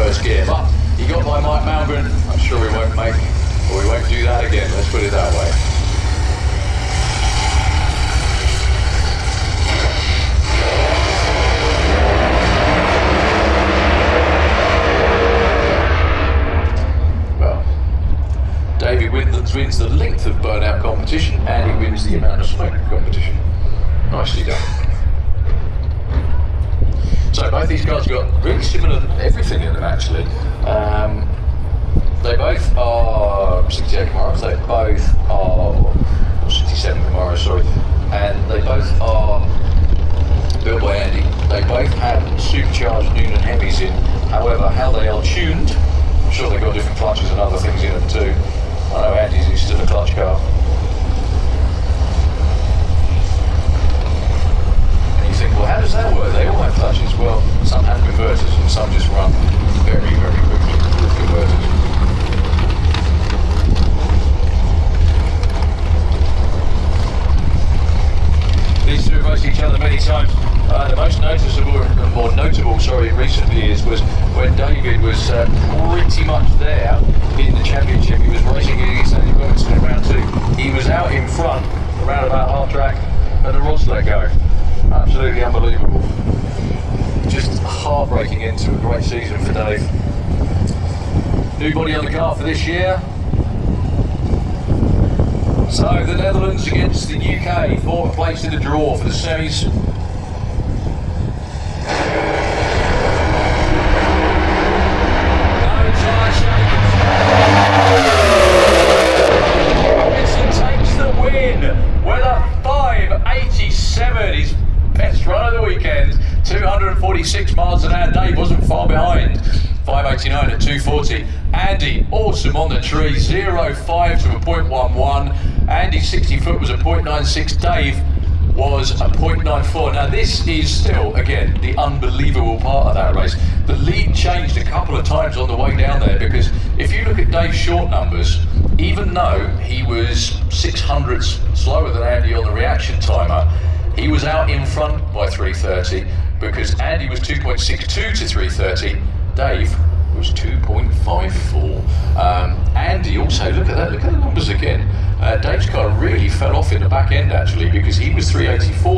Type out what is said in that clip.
first gear. But he got by Mike Malmgren. I'm sure we won't do that again, let's put it that way. David wins the length of burnout competition, and he wins the amount of smoke competition. Nicely done. So both these cars have got really similar everything in them actually. They both are 68 Camaros, they both are 67 Camaros, sorry, and they both are built by Andy. They both have supercharged Noonan Hemis in. However, how they are tuned, I'm sure they've got different clutches and other things in them too. I know Andy's is still a clutch car. And you think, well, how does that work? They all have clutches. Well, some have converters and some just run very, very quickly with converters. These two have raced each other many times. The most notable recent years was when David was pretty much there in the championship. He was racing against Andy Burton in round 2. He was out in front around about half track and the rods let go. Absolutely unbelievable. Just a heartbreaking end to a great season for Dave. New body on the car for this year. So the Netherlands against the UK, 4th place in the draw for the semis. Robinson takes the win with a 5.87, his best run of the weekend. 246 miles an hour. Dave wasn't far behind. 5.89 at 240. Andy, awesome on the tree. 0.5 to a 0.11. Andy's 60 foot was a 0.96. Dave was a 0.94. Now this is still, again, the unbelievable part of that race. The lead changed a couple of times on the way down there, because if you look at Dave's short numbers, even though he was 600ths slower than Andy on the reaction timer, he was out in front by 3:30, because Andy was 2.62 to 3:30, Dave was 2.54. Andy also, look at the numbers again. Dave's car really fell off in the back end actually, because he was 384